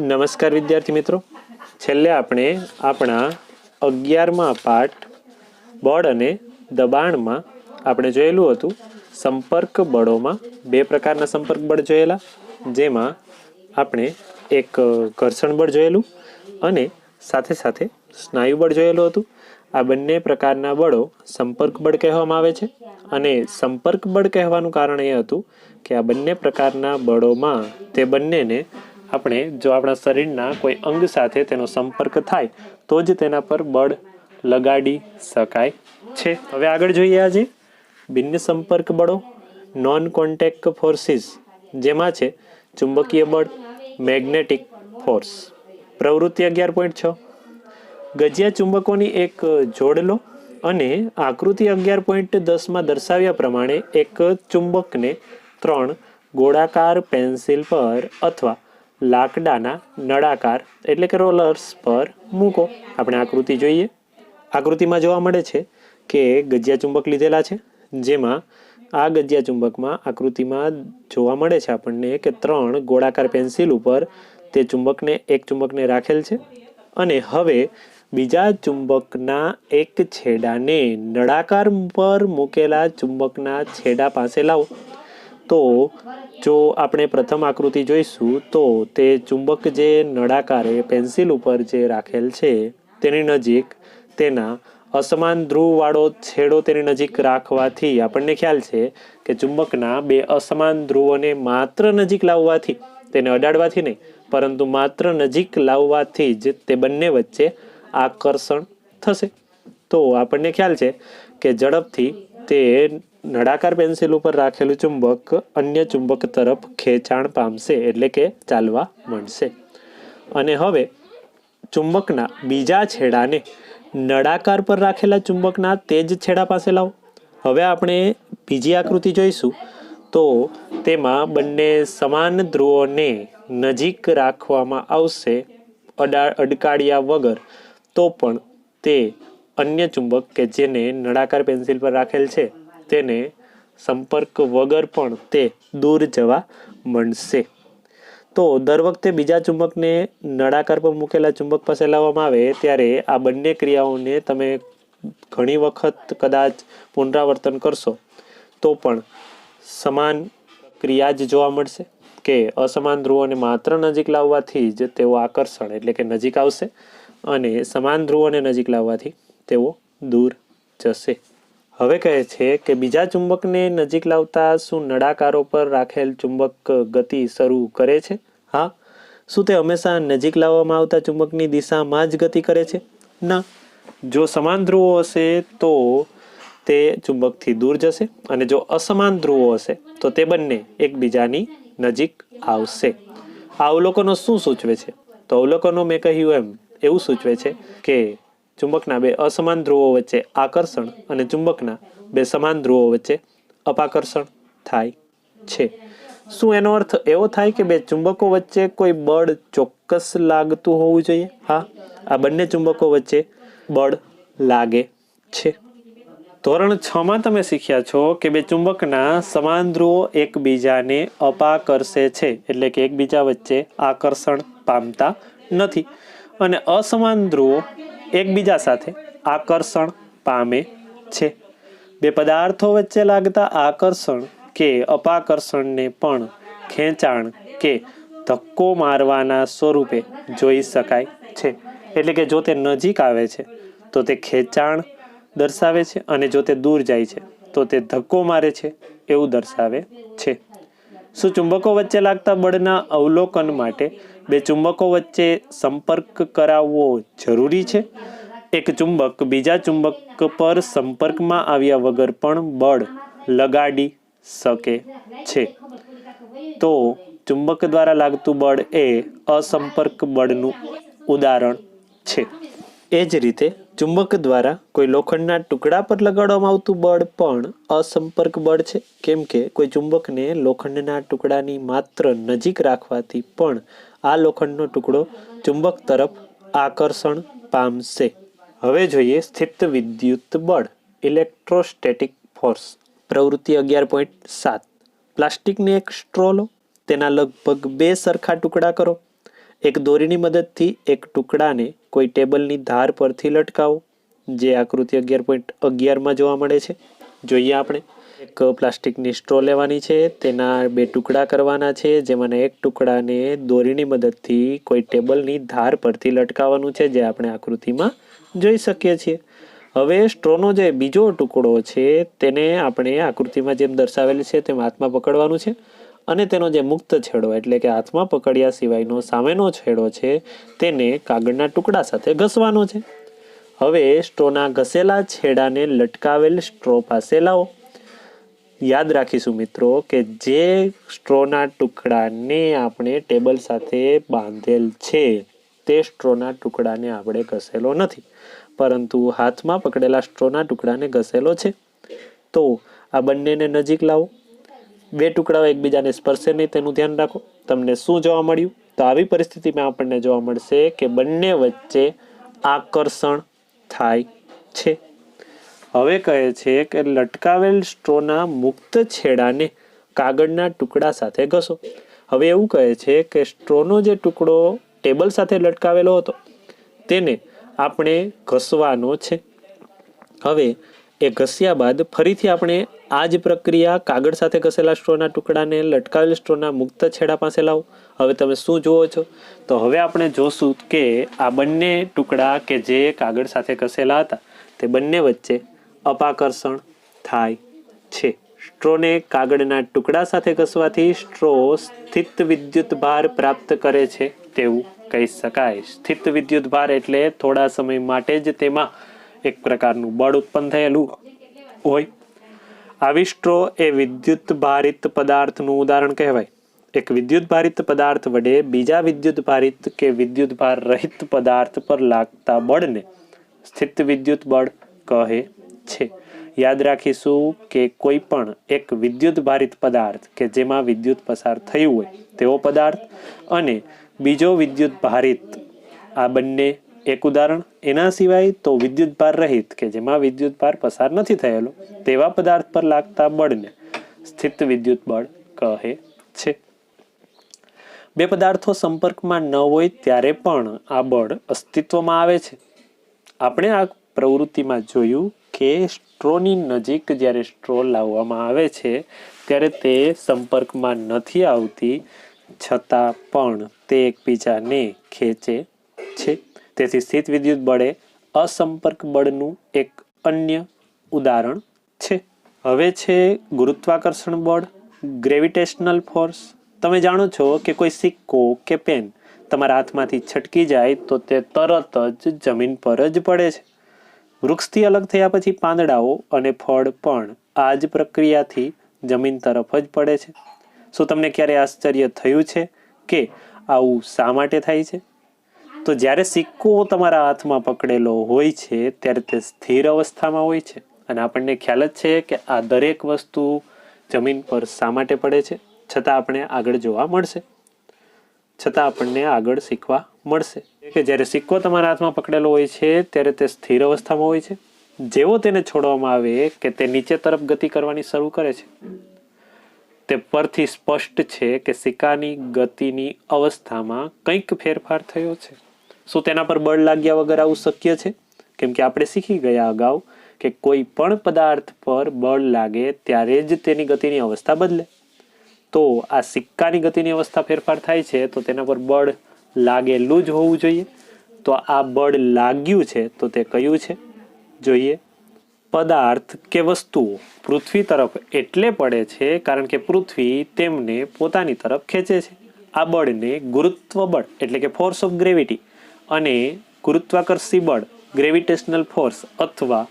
નમસ્કાર વિદ્યાર્થી મિત્રો, છેલ્લે આપણે આપણા 11મા પાઠ બળ અને દબાણમાં આપણે જોયેલું હતું સંપર્ક બળોમાં બે પ્રકારના સંપર્ક બળ જોયેલા, જેમાં આપણે એક ઘર્ષણ બળ જોયેલું અને સાથે સાથે સ્નાયુ બળ જોયેલું હતું. આ બંને પ્રકારના બળો સંપર્ક બળ કહેવામાં આવે છે. અને સંપર્ક બળ કહેવાનું કારણ એ હતું કે આ બંને પ્રકારના બળોમાં તે બંનેને આપણે જો આપણા શરીરના કોઈ અંગ સાથે તેનો સંપર્ક થાય તો જ તેના પર બળ લગાડી શકાય છે. હવે આગળ જોઈએ આજે બિન સંપર્ક બળો, નોન કોન્ટેક્ટ ફોર્સિસ, જેમાં છે ચુંબકીય બળ, મેગ્નેટિક ફોર્સ. પ્રવૃત્તિ 11.6 ગજિયા ચુંબકોની એક જોડ લો અને આકૃતિ 11.10માં દર્શાવ્યા પ્રમાણે એક ચુંબકને 3 ગોળાકાર પેન્સિલ પર અથવા લાકડાના નળાકાર એટલે કે રોલર્સ પર મૂકો. આપણે આકૃતિ જોઈએ. આકૃતિમાં જોવા મળે છે કે ગજિયા ચુંબક લીધેલા છે, જેમાં આ ગજિયા ચુંબકમાં આકૃતિમાં જોવા મળે છે આપણને કે 3 ગોળાકાર પેન્સિલ ઉપર તે એક ચુંબકને રાખેલ છે અને હવે બીજા ચુંબકના એક છેડાને નળાકાર પર મૂકેલા ચુંબકના છેડા પાસે લાવો. તો જો આપણે પ્રથમ આકૃતિ જોઈશું તો તે ચુંબક જે નળાકાર પેન્સિલ ઉપર જે રાખેલ છે તેની નજીક તેના અસમાન ધ્રુવવાળો છેડો તેની નજીક રાખવાથી આપણને ખ્યાલ છે કે ચુંબકના બે અસમાન ધ્રુવોને માત્ર નજીક લાવવાથી, તેને અડાડવાથી નહીં પરંતુ માત્ર નજીક લાવવાથી જ તે બંને વચ્ચે આકર્ષણ થશે. તો આપણને ખ્યાલ છે કે ઝડપથી તે નળાકાર પેન્સિલ ઉપર રાખેલું ચુંબક અન્ય ચુંબક તરફ ખેંચાણ પામશે, એટલે કે ચાલવા માંડશે. અને હવે ચુંબકના બીજા છેડાને નળાકાર પર રાખેલા ચુંબકના તે જ છેડા પાસે લાવો. હવે આપણે બીજી આકૃતિ જોઈશું તો તેમાં બંને સમાન ધ્રુવોને નજીક રાખવામાં આવશે અડકાડ્યા વગર, તો પણ તે અન્ય ચુંબક કે જેને નળાકાર પેન્સિલ પર રાખેલ છે તેને સંપર્ક વગર પણ તે દૂર જવા માંડશે. તો દર વખતે બીજા ચુંબકને નળાકાર પર મૂકેલા ચુંબક પાસે લાવવામાં આવે ત્યારે આ બંને ક્રિયાઓને તમે ઘણી વખત કદાચ પુનરાવર્તન કરશો તો પણ સમાન ક્રિયા જ જોવા મળશે કે અસમાન ધ્રુવોને માત્ર નજીક લાવવાથી જ તેઓ આકર્ષણ એટલે કે નજીક આવશે અને સમાન ધ્રુવોને નજીક લાવવાથી તેઓ દૂર જશે. હવે કહે છે કે બીજા ચુંબકને નજીક લાવતા શું નળાકારો પર રાખેલ ચુંબક ગતિ શરૂ કરે છે? હા. શું તે હંમેશા નજીક લાવવામાં આવતા ચુંબકની દિશામાં જ ગતિ કરે છે? ના. જો સમાન ધ્રુવો હશે તો તે ચુંબકથી દૂર જશે અને જો અસમાન ધ્રુવો હશે તો તે બંને એકબીજાની નજીક આવશે. આ અવલોકનો શું સૂચવે છે? તો અવલોકનો મેં કહ્યું એમ એવું સૂચવે છે કે ચુંબકના બે અસમાન ધ્રુવો વચ્ચે આકર્ષણ અને ચુંબકના બે સમાન ધ્રુવો વચ્ચે અપાકર્ષણ થાય છે. શું એનો અર્થ એવો થાય કે બે ચુંબકો વચ્ચે કોઈ બળ ચોક્કસ લાગતું હોવું જોઈએ? હા, આ બંને ચુંબકો વચ્ચે બળ લાગે છે. ધોરણ 6માં તમે શીખ્યા છો કે બે ચુંબકના સમાન ધ્રુવો એકબીજાને અપાકર્ષે છે, એટલે કે એકબીજા વચ્ચે આકર્ષણ પામતા નથી, અને અસમાન ધ્રુવો એકબીજા સાથે આકર્ષણ પામે છે. બે પદાર્થો વચ્ચે લાગતા આકર્ષણ કે અપાકર્ષણને પણ ખેંચાણ કે ધક્કો મારવાના સ્વરૂપે જોઈ શકાય છે. એટલે કે જો તે નજીક આવે છે તો તે ખેંચાણ દર્શાવે છે અને જો તે દૂર જાય છે તો તે ધક્કો મારે છે એવું દર્શાવે છે. શું ચુંબકો વચ્ચે લાગતા બળના અવલોકન માટે બે ચુંબકો વચ્ચે સંપર્ક કરાવવો જરૂરી છે? એક ચુંબક બીજા ચુંબક પર સંપર્કમાં આવ્યા વગર પણ બળ લગાડી શકે છે. તો ચુંબક દ્વારા લાગતું બળ એ અસંપર્ક બળનું ઉદાહરણ છે. એ જ રીતે ચુંબક દ્વારા કોઈ લોખંડના ટુકડા પર લગાડવામાં આવતું બળ પણ અસંપર્ક બળ છે, કેમ કે કોઈ ચુંબકને લોખંડના ટુકડાની માત્ર નજીક રાખવાથી પણ આ લોખંડનો ટુકડો ચુંબક તરફ આકર્ષણ પામશે. હવે જોઈએ સ્થિત વિદ્યુત બળ, ઇલેક્ટ્રોસ્ટેટિક ફોર્સ. પ્રવૃત્તિ 11.7 પ્લાસ્ટિકની એક સ્ટ્રો લો, તેના લગભગ 2 સરખા ટુકડા કરો. એક દોરીની મદદથી એક ટુકડાને કોઈ ટેબલની ધાર પરથી લટકાવો, જે આકૃતિ 11.11માં જોવા મળે છે. જોઈએ આપણે. એક પ્લાસ્ટિકની સ્ટ્રો લેવાની છે, તેના 2 ટુકડા કરવાના છે, જેમાંના એક ટુકડાને દોરીની મદદથી કોઈ ટેબલની ધાર પરથી લટકાવવાનું છે, જે આપણે આકૃતિમાં જોઈ શકીએ છીએ. હવે સ્ટ્રોનો જે બીજો ટુકડો છે તેને આપણે આકૃતિમાં જેમ દર્શાવેલ છે તેમ હાથમાં પકડવાનું છે અને તેનો જે મુક્ત છેડો એટલે કે હાથમાં પકડ્યા સિવાયનો સામેનો છેડો છે તેને કાગળના ટુકડા સાથે ઘસવાનો છે. હવે સ્ટ્રોના ઘસેલા છેડાને લટકાવેલ સ્ટ્રો પાસે લાવો. યાદ રાખીશું મિત્રો કે જે સ્ટ્રોના ટુકડાને આપણે ટેબલ સાથે બાંધેલ છે તે સ્ટ્રોના ટુકડાને આપણે ઘસેલો નથી, પરંતુ હાથમાં પકડેલા સ્ટ્રોના ટુકડાને ઘસેલો છે. તો આ બંનેને નજીક લાવો. 2 ટુકડાઓ એકબીજાને સ્પર્શે નહીં તેનું ધ્યાન રાખો. તમને શું જોવા મળ્યું? તો આવી પરિસ્થિતિમાં આપણને જોવા મળશે કે બંને વચ્ચે આકર્ષણ થાય છે. હવે કહે છે કે લટકાવેલ સ્ટ્રોના મુક્ત છેડાને કાગળના ટુકડા સાથે ઘસો. હવે એવું કહે છે કે સ્ટ્રોનો જે ટુકડો ટેબલ સાથે લટકાવેલો હતો તેને આપણે ઘસવાનો છે. હવે એ ઘસ્યા બાદ ફરીથી આપણે આ જ પ્રક્રિયા કાગળ સાથે ઘસેલા સ્ટ્રોના ટુકડાને લટકાવેલ સ્ટ્રોના મુક્ત છેડા પાસે લાવો. હવે તમે શું જુઓ છો? તો હવે આપણે જોશું કે આ બંને ટુકડા કે જે કાગળ સાથે ઘસેલા હતા તે બંને વચ્ચે અપાકર્ષણ થાય છે. સ્ટ્રોને કાગળના ટુકડા સાથે ઘસવાથી સ્ટ્રો સ્થિત વિદ્યુત ભાર પ્રાપ્ત કરે છે તેવું કહી શકાય. સ્થિત વિદ્યુત ભાર એટલે થોડા સમય માટે જ તેમાં એક પ્રકારનું બળ ઉત્પન્ન થયેલું હોય. આવી સ્ટ્રો એ વિદ્યુત ભારિત પદાર્થનું ઉદાહરણ કહેવાય. એક વિદ્યુત ભારિત પદાર્થ વડે બીજા વિદ્યુત ભારિત કે વિદ્યુત ભાર રહિત પદાર્થ પર લાગતા બળને સ્થિત વિદ્યુત બળ કહે છે. યાદ રાખીશું કે કોઈ પણ એક વિદ્યુત ભારિત પદાર્થ કે જેમાં વિદ્યુત પસાર થયું હોય તેવો પદાર્થ અને બીજો વિદ્યુત ભારિત, આ બંને એક ઉદાહરણ. એના સિવાય તો વિદ્યુત ભાર રહિત કે જેમાં વિદ્યુત ભાર પસાર નથી થયેલો તેવા પદાર્થ પર લાગતા બળને સ્થિત વિદ્યુત બળ કહે છે. 2 પદાર્થો સંપર્કમાં ન હોય ત્યારે પણ આ બળ અસ્તિત્વમાં આવે છે. આપણે આ પ્રવૃત્તિમાં જોયું કે સ્ટ્રોની નજીક જ્યારે સ્ટ્રો લાવવામાં આવે છે ત્યારે તે સંપર્કમાં નથી આવતી, છતાં પણ તે એકબીજાને ખેંચે છે. તેથી સ્થિત વિદ્યુત બળ એ અસંપર્ક બળનું એક અન્ય ઉદાહરણ છે. હવે છે ગુરુત્વાકર્ષણ બળ, ગ્રેવિટેશનલ ફોર્સ. તમે જાણો છો કે કોઈ સિક્કો કે પેન તમારા હાથમાંથી છટકી જાય તો તે તરત જ જમીન પર જ પડે છે. વૃક્ષથી અલગ થયા પછી પાંદડાઓ અને ફળ પણ આ જ પ્રક્રિયાથી જમીન તરફ જ પડે છે. શું તમને ક્યારે આશ્ચર્ય થયું છે કે આવું શા માટે થાય છે? તો જ્યારે સિક્કો તમારા હાથમાં પકડેલો હોય છે ત્યારે તે સ્થિર અવસ્થામાં હોય છે અને આપણને ખ્યાલ જ છે કે આ દરેક વસ્તુ જમીન પર શા માટે પડે છે, છતાં આપણે આગળ જોવા મળશે, છતાં આપણને આગળ શીખવા મળશે કે જ્યારે સિક્કો તમારા હાથમાં પકડેલો હોય છે ત્યારે તે સ્થિર અવસ્થામાં હોય છે. જેવો તેને છોડવામાં આવે કે તે નીચે તરફ ગતિ કરવાની શરૂ કરે છે. તે પરથી સ્પષ્ટ છે કે સિક્કાની ગતિની અવસ્થામાં કંઈક ફેરફાર થયો છે. શું તેના પર બળ લાગ્યા વગર આવું શક્ય છે? કેમ કે આપણે શીખી ગયા અગાઉ કે કોઈ પણ પદાર્થ પર બળ લાગે ત્યારે જ તેની ગતિની અવસ્થા બદલે. તો આ સિક્કાની ગતિની અવસ્થા ફેરફાર થાય છે તો તેના પર બળ લાગેલું જ હોવું જોઈએ. તો આ બળ લાગ્યું છે તો તે કયું છે? જોઈએ. પદાર્થ કે વસ્તુઓ પૃથ્વી તરફ એટલે પડે છે કારણ કે પૃથ્વી તેમને પોતાની તરફ ખેંચે છે. આ બળને ગુરુત્વ બળ એટલે કે ફોર્સ ઓફ ગ્રેવિટી અને ગુરુત્વાકર્ષી બળ ગ્રેવિટેશનલ ફોર્સ અથવા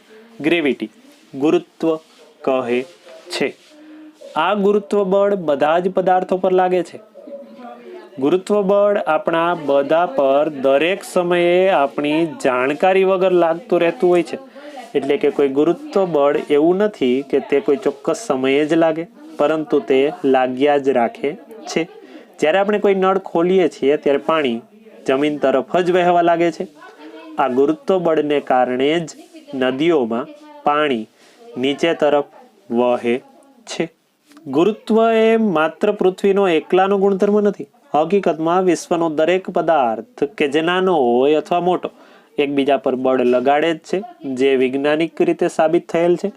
ગ્રેવિટી ગુરુત્વ કહે છે. આ ગુરુત્વ બળ બધા જ પદાર્થો પર લાગે છે. ગુરુત્વ બળ આપણા બધા પર દરેક સમયે આપણી જાણકારી વગર લાગતું રહેતું હોય છે. એટલે કે કોઈ ગુરુત્વ બળ એવું નથી કે તે કોઈ ચોક્કસ સમયે જ લાગે, પરંતુ તે લાગ્યા જ રાખે છે. જ્યારે આપણે કોઈ નળ ખોલીએ છીએ ત્યારે પાણી જમીન તરફ જ વહેવા લાગે છે. આ ગુરુત્વ બળને કારણે જ નદીઓમાં પાણી નીચે તરફ વહે છે. ગુરુત્વ એ માત્ર પૃથ્વીનો એકલાનો ગુણધર્મ નથી, હકીકતમાં વિશ્વનો દરેક પદાર્થ કે જે નાનો હોય અથવા મોટો એકબીજા પર બળ લગાડે જ છે, જે વૈજ્ઞાનિક રીતે સાબિત થયેલ છે.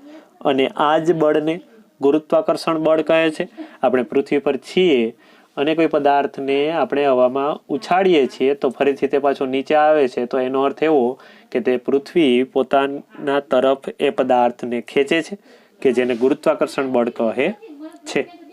અને આ જ બળને ગુરુત્વાકર્ષણ બળ કહે છે. આપણે પૃથ્વી પર છીએ અને કોઈ પદાર્થને આપણે હવામાં ઉછાળીએ છીએ તો ફરીથી તે પાછો નીચે આવે છે, તો એનો અર્થ એવો કે તે પૃથ્વી પોતાના તરફ એ પદાર્થને ખેંચે છે, કે જેને ગુરુત્વાકર્ષણ બળ કહે છે.